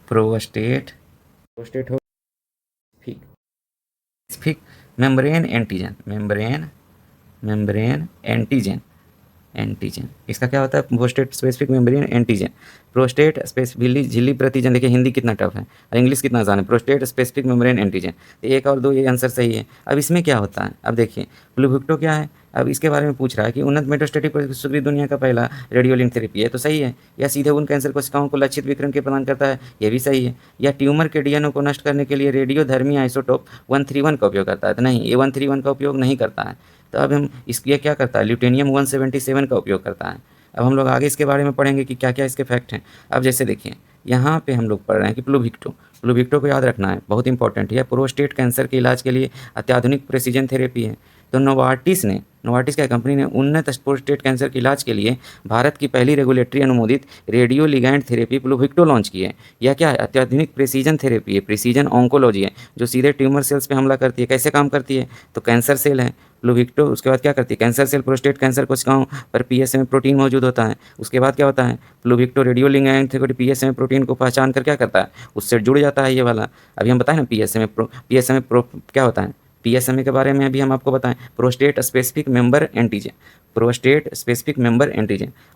प्रोस्टेट हो स्पेसिफिक मेम्ब्रेन एंटीजन इसका क्या होता है, prostate specific membrane antigen. Prostate specific झिल्ली प्रतिजन, देखिए हिंदी कितना टफ है और इंग्लिश कितना आसान है। प्रोस्टेट स्पेसिफिक मेम्ब्रेन एंटीजन, एक और दो ये आंसर सही है। अब इसमें क्या होता है, अब देखिए प्लूविक्टो क्या है, अब इसके बारे में पूछ रहा है कि उन्नत मेटास्टैटिक स्वीकृत दुनिया का पहला रेडियोलिंक थेरेपी है, तो सही है। या सीधे उन कैंसर कोशिकाओं को लक्षित विकिरण के प्रदान करता है, ये भी सही है। या ट्यूमर के डीएनए को नष्ट करने के लिए रेडियोधर्मी आइसोटोप 131 का उपयोग करता है, तो नहीं, ये 131 का उपयोग नहीं करता है। तो अब हम ये क्या करता है, ल्यूटेनियम 177 का उपयोग करता है। अब हम लोग आगे इसके बारे में पढ़ेंगे कि क्या क्या इसके फैक्ट हैं। अब जैसे देखिए यहाँ पे हम लोग पढ़ रहे हैं कि प्लूविक्टो को याद रखना है, बहुत इंपॉर्टेंट है। प्रोस्टेट कैंसर के इलाज के लिए अत्याधुनिक प्रेसिजन थेरेपी है। तो नोवार्टिस क्या कंपनी ने उन्नत प्रोस्टेट कैंसर के इलाज के लिए भारत की पहली रेगुलेटरी अनुमोदित रेडियो लिगैंड थेरेपी प्लूविक्टो लॉन्च की है। यह क्या है, अत्याधुनिक प्रेसिजन थेरेपी है, प्रेसिजन ऑन्कोलॉजी है, जो सीधे ट्यूमर सेल्स पे हमला करती है। कैसे काम करती है, तो कैंसर सेल है प्लूविक्टो, उसके बाद क्या करती है, कैंसर सेल प्रोस्टेट कैंसर कोशिकाओं पर पीएसएमए प्रोटीन मौजूद होता है। उसके बाद क्या होता है, प्लूविक्टो रेडियो लिगैंड थेरेपी पीएसएमए प्रोटीन को पहचान कर क्या करता है, उससे जुड़ जाता है ये वाला। अभी हम बताएं ना पीएसएमए क्या होता है, पीएसएमए के बारे में अभी हम आपको बताएं, प्रोस्टेट स्पेसिफिक मेंबर एंटीजन।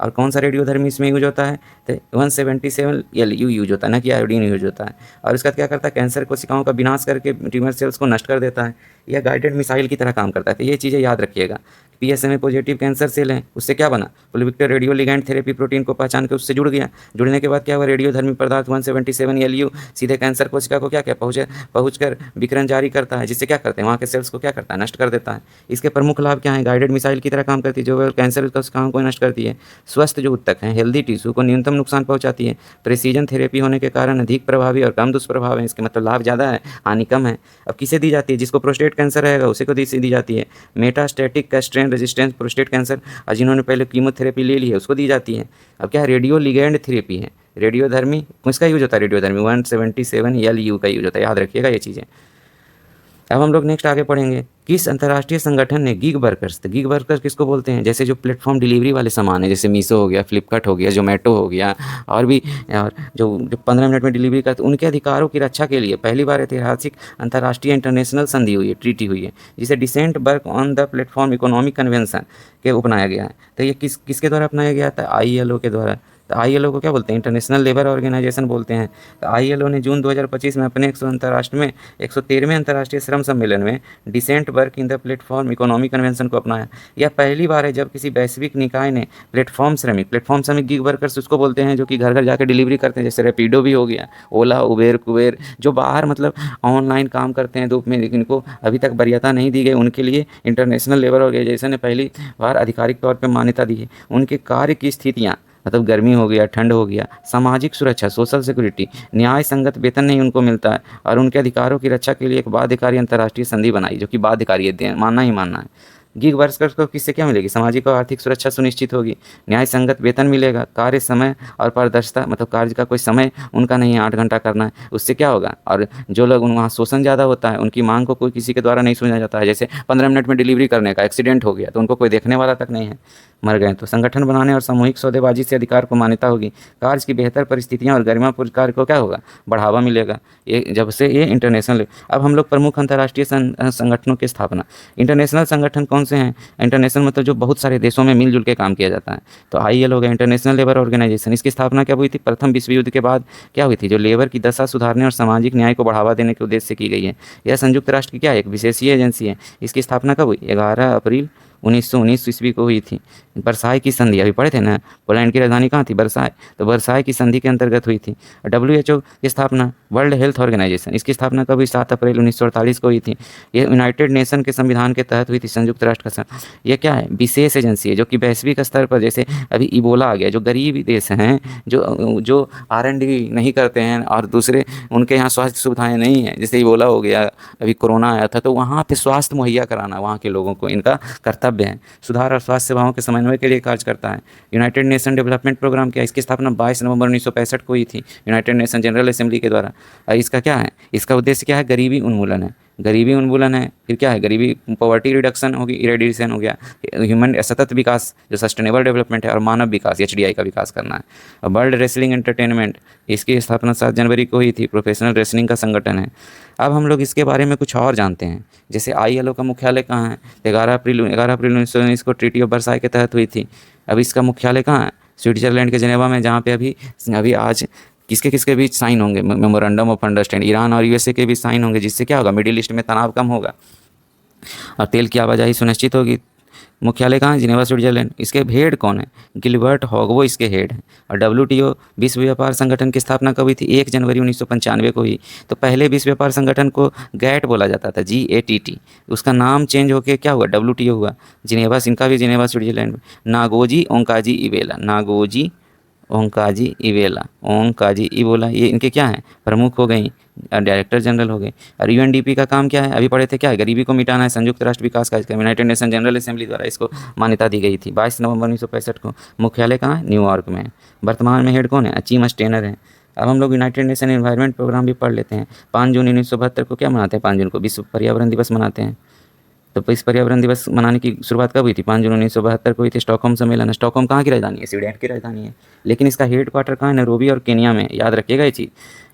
और कौन सा रेडियोधर्मी इसमें यूज होता है, तो 177 यूज होता है, ना कि आयोडीन यूज होता है। और इसका क्या करता है, कैंसर कोशिकाओं का विनाश करके ट्यूमर सेल्स को नष्ट कर देता है। यह गाइडेड मिसाइल की तरह काम करता है। तो ये चीज़ें याद रखिएगा। पीएसएमए पॉजिटिव कैंसर सेल है, उससे क्या बना, प्लूविक्टो रेडियो लिगैंड थेरेपी प्रोटीन को पहचान के उससे जुड़ गया। जुड़ने के बाद क्या हुआ, रेडियोधर्मी पदार्थ 177 सीधे कैंसर कोशिका को क्या पहुँच कर विकिरण जारी करता है, जिससे क्या करते हैं, वहाँ के सेल्स को क्या करता है, नष्ट कर देता है। इसके प्रमुख लाभ क्या है, गाइडेड मिसाइल की तरह काम करती है, जो कैंसर कोशिकाओं को नष्ट करती है। स्वस्थ जो ऊतक हैं, हेल्दी टिश्यू को न्यूनतम नुकसान पहुँचाती है। प्रेसिजन थेरेपी होने के कारण अधिक प्रभावी और कम दुष्प्रभाव है। इसके मतलब लाभ ज़्यादा है, हानि कम है। अब किसे दी जाती है, जिसको प्रोस्टेट कैंसर रहेगा उसे को दी जाती है। मेटास्टैटिक कैस्ट्रेन रेजिस्टेंस प्रोस्टेट कैंसर, और जिन्होंने पहले कीमोथेरेपी ले ली है उसको दी जाती है। अब क्या है, रेडियो लिगैंड थेरेपी है। रेडियोधर्मी किसका यूज होता है, रेडियोधर्मी 177 का यूज होता है, याद रखिएगा ये चीज़ें। अब हम लोग नेक्स्ट आगे पढ़ेंगे, किस अंतर्राष्ट्रीय संगठन ने गिग वर्कर्स, तो गिग वर्कर्स किसको बोलते हैं, जैसे जो प्लेटफॉर्म डिलीवरी वाले सामान है, जैसे मीशो हो गया, फ्लिपकार्ट हो गया, जोमेटो हो गया, और भी और जो 15 मिनट में डिलीवरी करते, उनके अधिकारों की रक्षा के लिए पहली बार ऐतिहासिक अंतर्राष्ट्रीय इंटरनेशनल संधि हुई है, ट्रीटी हुई है, जिसे decent work on the platform economic convention के अपनाया गया है। तो ये किसके द्वारा अपनाया गया था, ILO के द्वारा। तो ILO को क्या बोलते हैं? इंटरनेशनल लेबर ऑर्गेनाइजेशन बोलते हैं। तो ILO ने जून 2025 में अपने 113वें अंतर्राष्ट्रीय श्रम सम्मेलन में decent work in the platform economy convention को अपनाया। यह पहली बार है जब किसी वैश्विक निकाय ने प्लेटफॉर्म श्रमिक गिग वर्कर्स उसको बोलते हैं जो कि घर घर जाकर डिलीवरी करते हैं, जैसे रैपिडो भी हो गया, ओला, उबेर, कुबेर, जो बाहर मतलब ऑनलाइन काम करते हैं धूप में, लेकिन इनको अभी तक वरीयता नहीं दी गई, उनके लिए इंटरनेशनल लेबर ऑर्गेनाइजेशन ने पहली बार आधिकारिक तौर पर मान्यता दी है। उनके कार्य की स्थितियाँ मतलब गर्मी हो गया, ठंड हो गया, सामाजिक सुरक्षा, सोशल सिक्योरिटी, न्याय संगत वेतन नहीं उनको मिलता है, और उनके अधिकारों की रक्षा के लिए एक बाध्यकारी अंतर्राष्ट्रीय संधि बनाई, जो कि बाध्यकारी है, मानना ही मानना है। गिग वर्कर्स को किससे क्या मिलेगी? सामाजिक और आर्थिक सुरक्षा सुनिश्चित होगी, न्याय संगत वेतन मिलेगा, कार्य समय और पारदर्शिता, मतलब कार्य का कोई समय उनका नहीं है 8 घंटा करना है, उससे क्या होगा? और जो लोग वहाँ शोषण ज़्यादा होता है, उनकी मांग को कोई किसी के द्वारा नहीं सुना जाता है। जैसे 15 मिनट में डिलीवरी करने का, एक्सीडेंट हो गया तो उनको कोई देखने वाला तक नहीं है, मर गए। तो संगठन बनाने और सामूहिक सौदेबाजी से अधिकार को मान्यता होगी, कार्य की बेहतर परिस्थितियाँ और गरिमापूर्ण कार्य को क्या होगा? बढ़ावा मिलेगा। ये जब से ये इंटरनेशनल। अब हम लोग प्रमुख अंतर्राष्ट्रीय संगठनों की स्थापना। इंटरनेशनल संगठन कौन से हैं? इंटरनेशनल मतलब जो बहुत सारे देशों में मिलजुल के काम किया जाता है। तो ILO हो गया, इंटरनेशनल लेबर ऑर्गेनाइजेशन। इसकी स्थापना कब हुई थी? प्रथम विश्व युद्ध के बाद क्या हुई थी? जो लेबर की दशा सुधारने और सामाजिक न्याय को बढ़ावा देने के उद्देश्य से की गई है। यह संयुक्त राष्ट्र की क्या है? एक विशेषीय एजेंसी है। इसकी स्थापना कब हुई? 11 अप्रैल 1919 ईस्वी को हुई थी। वर्साई की संधि अभी पढ़े थे ना, पोलैंड की राजधानी कहाँ थी? वर्साई। तो वर्साई की संधि के अंतर्गत हुई थी। WHO की स्थापना, वर्ल्ड हेल्थ ऑर्गेनाइजेशन, इसकी स्थापना कब हुई? 7 अप्रैल 1948 को हुई थी। ये यूनाइटेड नेशन के संविधान के तहत हुई थी, संयुक्त राष्ट्र का ये क्या है? विशेष एजेंसी है जो कि वैश्विक स्तर पर, जैसे अभी इबोला आ गया, जो गरीब देश हैं, जो R&D नहीं करते हैं और दूसरे उनके यहाँ स्वास्थ्य सुविधाएं नहीं हैं, जैसे इबोला हो गया, अभी कोरोना आया था, तो वहाँ पे स्वास्थ्य मुहैया कराना वहाँ के लोगों को इनका कर्तव्य है। सुधार और स्वास्थ्य सेवाओं के समन्वय के लिए कार्य करता है। यूनाइटेड नेशन डेवलपमेंट प्रोग्राम क्या है? इसकी स्थापना 22 नवंबर 1965 को हुई थी, यूनाइटेड नेशन जनरल असेंबली के द्वारा। इसका क्या है? इसका उद्देश्य क्या है? गरीबी उन्मूलन है। गरीबी उन्मूलन है, फिर क्या है? गरीबी, पॉवर्टी रिडक्शन होगी, इरेडिशन हो गया, ह्यूमन सतत विकास जो सस्टेनेबल डेवलपमेंट है, और मानव विकास HDI का विकास करना है। और वर्ल्ड रेसलिंग एंटरटेनमेंट, इसकी स्थापना 7 जनवरी को हुई थी, प्रोफेशनल रेसलिंग का संगठन है। अब हम लोग इसके बारे में कुछ और जानते हैं, जैसे ILO का मुख्यालय कहाँ है? 11 अप्रैल 1919 को ट्रीटी ऑफ वर्साई के तहत हुई थी। अब इसका मुख्यालय कहाँ है? स्विट्जरलैंड के जेनेवा में, जहाँ पे अभी आज किसके किसके बीच साइन होंगे? मेमोरेंडम ऑफ अंडरस्टैंड, ईरान और USA के बीच साइन होंगे, जिससे क्या होगा? मिडिल ईस्ट में तनाव कम होगा और तेल की आवाजाही सुनिश्चित होगी। मुख्यालय कहाँ है? Geneva, Switzerland. इसके हेड कौन है? गिलबर्ट हॉगवो इसके हेड हैं। और WTO विश्व व्यापार संगठन की स्थापना कब हुई थी? 1 जनवरी 1995 को हुई। तो पहले विश्व व्यापार संगठन को गैट बोला जाता था, GATT, उसका नाम चेंज होकर क्या हुआ? WTO हुआ। जिनेवा, इनका भी जिनेवा स्विट्जरलैंड में। नागोजी ओंकाजी इवेला, नागोजी ओंकाजी इवेला, ओंकाजी इवोला, ये इनके क्या हैं? प्रमुख हो गई, डायरेक्टर जनरल हो गए। और UNDP का काम क्या है? अभी पढ़े थे, क्या है? गरीबी को मिटाना है, संयुक्त राष्ट्र विकास का यूनाइटेड नेशन जनरल असेंबली द्वारा इसको मान्यता दी गई थी 22 नवंबर 1965 को। मुख्यालय कहाँ है? न्यूयॉर्क में। वर्तमान में हेड कौन है? अचीम स्टेनर है। अब हम लोग यूनाइटेड नेशन एनवायरनमेंट प्रोग्राम भी पढ़ लेते हैं। 5 जून 1972 को क्या मनाते हैं? 5 जून को विश्व पर्यावरण दिवस मनाते हैं। तो इस पर्यावरण दिवस मनाने की शुरुआत कब हुई थी? 5 जून 1972 को हुई थी, स्टॉकहोम सम्मेलन। स्टॉकहोम कहाँ की राजधानी है? स्वीडन की राजधानी है, लेकिन इसका हेड क्वार्टर कहाँ है? नैरोबी और केनिया में, याद रखिएगा ये चीज़।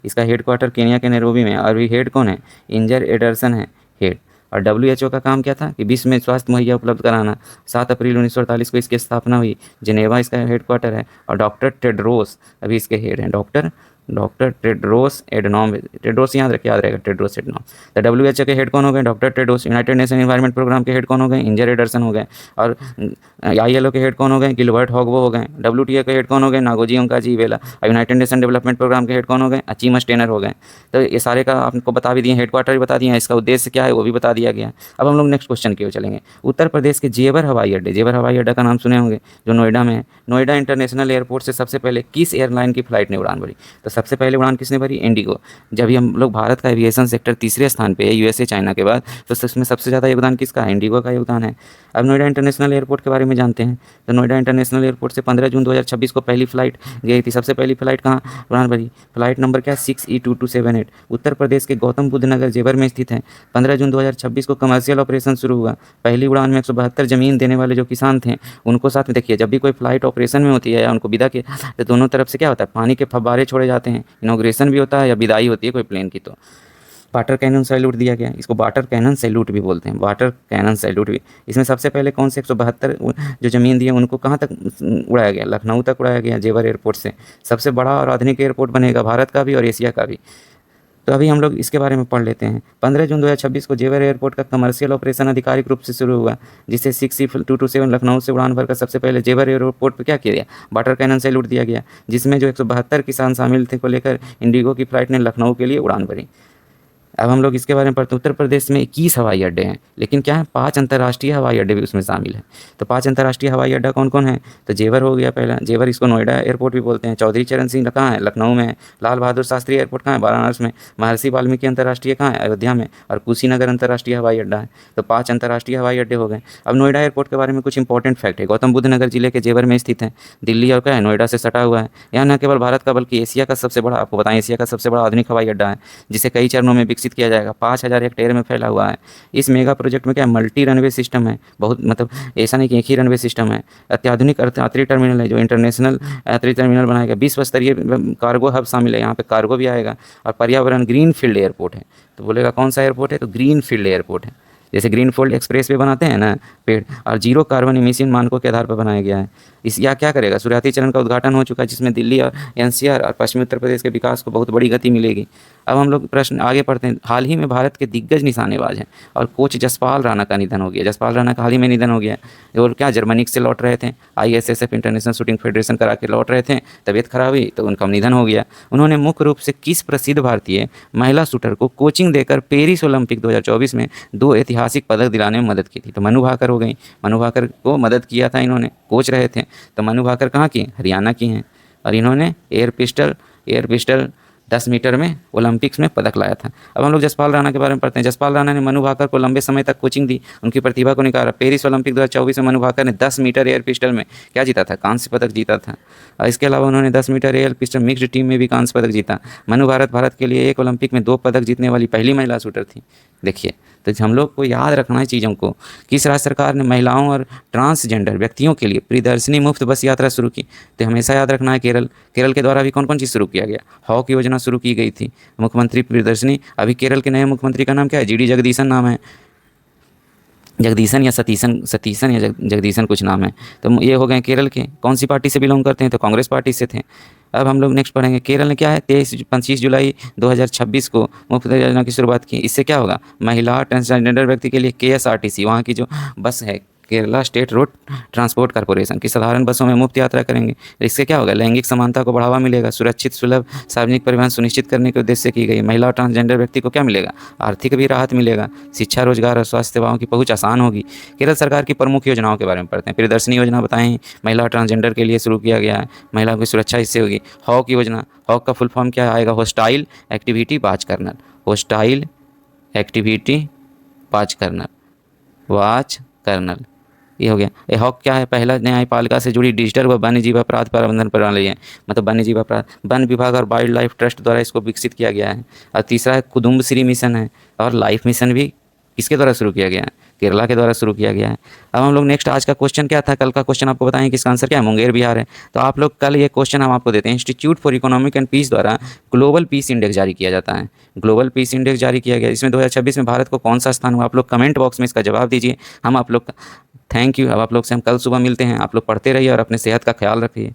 इसका हेड क्वार्टर केनिया के नैरोबी में, और भी हेड कौन है? इंजर एडरसन है हेड। और WHO का काम क्या था? कि विश्व में स्वास्थ्य मुहैया उपलब्ध कराना। 7 अप्रैल 1948 को इसकी स्थापना हुई, जिनेवा इसका हेड क्वार्टर है। और डॉक्टर टेड्रोस अभी इसके हेड हैं, डॉक्टर टेड्रोस एडनॉम, टेड्रोस याद रहेगा, टेड्रोस एडनॉम। तो WHO के हेड कौन हो गए? Doctor Tedros. United Nation Environment Programme के हेड कौन हो गए? इंजर एडरसन हो गए। और ILO के हेड कौन हो गए? गिलबर्ट हॉगवो हो गए। WTO के हेड कौन हो गए? नागोजी ओंकाजी इवेला। और यूनाइटेड नेशन डेवलपमेंट प्रोग्राम के हेड कौन हो गए? अचीम स्टेनर हो गए। तो ये सारे का आपको बता भी दिए, हेड क्वार्टर भी बता दिया, इसका उद्देश्य क्या है वो भी बता दिया गया। अब हम लोग नेक्स्ट क्वेश्चन की ओर चलेंगे। उत्तर प्रदेश के जेवर हवाई अड्डे, जेवर हवाई अड्डा का नाम सुने होंगे, जो नोएडा में है। नोएडा इंटरनेशनल एयरपोर्ट से सबसे पहले किस एयरलाइन की फ्लाइट ने उड़ान भरी? तो सबसे पहले उड़ान किसने भरी? इंडिगो। जब हम लोग भारत का एविएशन सेक्टर तीसरे स्थान पे है USA चाइना के बाद, तो इसमें सबसे ज़्यादा योगदान किसका है? इंडिगो का योगदान है। अब नोएडा इंटरनेशनल एयरपोर्ट के बारे में जानते हैं। तो नोएडा इंटरनेशनल एयरपोर्ट से 15 जून 2026 को पहली फ्लाइट गई थी। सबसे पहली फ्लाइट कहाँ उड़ान भरी? फ्लाइट नंबर क्या है? 6E2278। उत्तर प्रदेश के गौतम बुद्ध नगर जेवर में स्थित है। 15 जून 2026 को कमर्शियल ऑपरेशन शुरू हुआ। पहली उड़ान में 172 जमीन देने वाले जो किसान थे उनको साथ में, देखिए जब भी कोई फ्लाइट ऑपरेशन में होती है या उनको विदा किया, तो दोनों तरफ से क्या होता है? पानी के फव्वारे छोड़े जाते हैं। इनॉग्रेशन भी होता है या विदाई होती है कोई प्लेन की। तो वाटर कैनन सैल्यूट दिया गया, इसको वाटर कैनन सैल्यूट भी बोलते हैं, वाटर कैनन सैल्यूट भी। इसमें सबसे पहले कौन से 172 जो ज़मीन दी है उनको कहाँ तक उड़ाया गया, लखनऊ तक उड़ाया गया जेवर एयरपोर्ट से। सबसे बड़ा और आधुनिक एयरपोर्ट बनेगा भारत का भी और एशिया का भी। तो अभी हम लोग इसके बारे में पढ़ लेते हैं। 15 जून 2026 को जेवर एयरपोर्ट का कमर्शियल ऑपरेशन आधिकारिक रूप से शुरू हुआ, जिसे 6C227 लखनऊ से उड़ान भरकर सबसे पहले जेवर एयरपोर्ट पर क्या किया गया, वाटर कैनन सैल्यूट दिया गया, जिसमें जो 172 किसान शामिल थे को लेकर इंडिगो की फ्लाइट ने लखनऊ के लिए उड़ान भरी। अब हम लोग इसके बारे में पढ़ते हैं। उत्तर प्रदेश में 21 हवाई अड्डे हैं, लेकिन क्या है 5 अंतर्राष्ट्रीय हवाई अड्डे भी उसमें शामिल हैं। तो 5 अंतर्राष्ट्रीय हवाई अड्डा कौन कौन है, तो जेवर हो गया पहला, जेवर इसको नोएडा एयरपोर्ट भी बोलते हैं। चौधरी चरण सिंह कहाँ है, लखनऊ में है। लाल बहादुर शास्त्री एयरपोर्ट कहाँ है, वाराणसी में। महर्षि वाल्मीकि अंतर्राष्ट्रीय कहाँ है, अयोध्या में। और कुशीनगर अंतर्राष्ट्रीय हवाई अड्डा है। तो 5 अंतर्राष्ट्रीय हवाई अड्डे हो गए। अब नोएडा एयरपोर्ट के बारे में कुछ इंपॉर्टेंट फैक्ट है। गौतम बुद्ध नगर जिले के जेवर में स्थित है, दिल्ली और क्या है नोएडा से सटा हुआ है। यह न केवल भारत का बल्कि एशिया का सबसे बड़ा, आपको बताएं एशिया का सबसे बड़ा आधुनिक हवाई अड्डा है, जिसे कई चरणों में विकसित किया जाएगा। 5,000 हेक्टेयर में फैला हुआ है। इस मेगा प्रोजेक्ट में क्या मल्टी रनवे सिस्टम है, बहुत मतलब ऐसा नहीं कि एक ही रनवे सिस्टम है। अत्याधुनिक यात्री टर्मिनल है, जो इंटरनेशनल यात्री टर्मिनल बनाएगा। विश्व स्तरीय कार्गो हब शामिल है, यहाँ पे कार्गो भी आएगा। और पर्यावरण ग्रीन फील्ड एयरपोर्ट है। तो बोलेगा कौन सा एयरपोर्ट है, तो ग्रीन फील्ड एयरपोर्ट है। जैसे ग्रीन फील्ड एक्सप्रेस वे बनाते हैं ना पेड़, और जीरो कार्बन इमिशन मानकों के आधार पर बनाया गया है। इस या क्या करेगा, शुरुआती चरण का उद्घाटन हो चुका है, जिसमें दिल्ली और एनसीआर और पश्चिमी उत्तर प्रदेश के विकास को बहुत बड़ी गति मिलेगी। अब हम लोग प्रश्न आगे पढ़ते हैं। हाल ही में भारत के दिग्गज निशानेबाज हैं और कोच जसपाल राणा का निधन हो गया। जसपाल राणा का हाल ही में निधन हो गया। और क्या जर्मनी से लौट रहे थे, ISSF इंटरनेशनल शूटिंग फेडरेशन करा के लौट रहे थे, तबीयत खराब हुई तो उनका निधन हो गया। उन्होंने मुख्य रूप से किस प्रसिद्ध भारतीय महिला शूटर को कोचिंग देकर पेरिस ओलंपिक 2024 में 2 ऐतिहासिक पदक दिलाने में मदद की थी, तो मनु भाकर हो गई। मनु भाकर को मदद किया था इन्होंने, कोच रहे थे। तो मनु भाकर कहाँ की, हरियाणा की हैं। और इन्होंने एयर पिस्टल 10 मीटर में ओलंपिक्स में पदक लाया था। अब हम लोग जसपाल राणा के बारे में पढ़ते हैं। जसपाल राणा ने मनु भाकर को लंबे समय तक कोचिंग दी, उनकी प्रतिभा को निखारा। पेरिस ओलंपिक 2024 में मनु भाकर ने 10 मीटर एयर पिस्टल में क्या जीता था, कांस्य पदक जीता था। और इसके अलावा उन्होंने 10 metre air pistol mixed team में भी कांस्य पदक जीता। मनु भारत के लिए एक ओलंपिक में 2 पदक जीतने वाली पहली महिला शूटर थी। देखिए, तो हम लोग को याद रखना है चीज़ों को। किस राज्य सरकार ने महिलाओं और ट्रांसजेंडर व्यक्तियों के लिए प्रियदर्शनी मुफ्त बस यात्रा शुरू की, तो हमेशा याद रखना है केरल के द्वारा भी कौन कौन चीज़ शुरू किया गया, हॉक योजना शुरू की गई थी। मुख्यमंत्री प्रियदर्शनी, अभी केरल के नए मुख्यमंत्री का नाम क्या है, GD जगदीशन नाम है। जगदीशन या सतीशन या जगदीशन कुछ नाम है। तो ये हो गए केरल के। कौन सी पार्टी से बिलोंग करते हैं, तो कांग्रेस पार्टी से थे। अब हम लोग नेक्स्ट पढ़ेंगे। केरल ने क्या है 25 जुलाई 2026 को मुफ्त योजना की शुरुआत की। इससे क्या होगा, महिला ट्रांसजेंडर व्यक्ति के लिए KSRTC वहाँ की जो बस है, Kerala state road transport corporation की साधारण बसों में मुफ्त यात्रा करेंगे। इससे क्या होगा, लैंगिक समानता को बढ़ावा मिलेगा। सुरक्षित सुलभ सार्वजनिक परिवहन सुनिश्चित करने के उद्देश्य से की गई। महिला और ट्रांसजेंडर व्यक्ति को क्या मिलेगा, आर्थिक भी राहत मिलेगा। शिक्षा, रोजगार और स्वास्थ्य सेवाओं की पहुंच आसान होगी। केरल सरकार की प्रमुख योजनाओं के बारे में पढ़ते हैं। प्रियदर्शनी योजना बताएं, महिला और ट्रांसजेंडर के लिए शुरू किया गया है, महिलाओं की सुरक्षा इससे होगी। हॉक योजना, हॉक का फुल फॉर्म क्या आएगा, hostile activity watch kernel, hostile activity watch kernel, ये हो गया। ये हॉक क्या है, पहला न्यायपालिका से जुड़ी डिजिटल व वन्य जीव अपराध प्रबंधन प्रणाली है, मतलब वन्य जीव अपराध। वन विभाग और वाइल्ड लाइफ ट्रस्ट द्वारा इसको विकसित किया गया है। और तीसरा है कुदुम्बश्री मिशन है, और लाइफ मिशन भी किसके द्वारा शुरू किया गया है, केरला के द्वारा शुरू किया गया है। अब हम लोग नेक्स्ट, आज का क्वेश्चन क्या था, कल का क्वेश्चन आपको बताएं कि इसका आंसर क्या है, मुंगेर बिहार है। तो आप लोग कल ये क्वेश्चन हम आपको देते हैं। Institute for Economic and Peace द्वारा ग्लोबल पीस इंडेक्स जारी किया जाता है, ग्लोबल पीस इंडेक्स जारी किया गया। इसमें 2026 में भारत को कौन सा स्थान हुआ, आप लोग कमेंट बॉक्स में इसका जवाब दीजिए। हम आप लोग थैंक यू। अब आप लोग से हम कल सुबह मिलते हैं। आप लोग पढ़ते रहिए और अपने सेहत का ख्याल रखिए।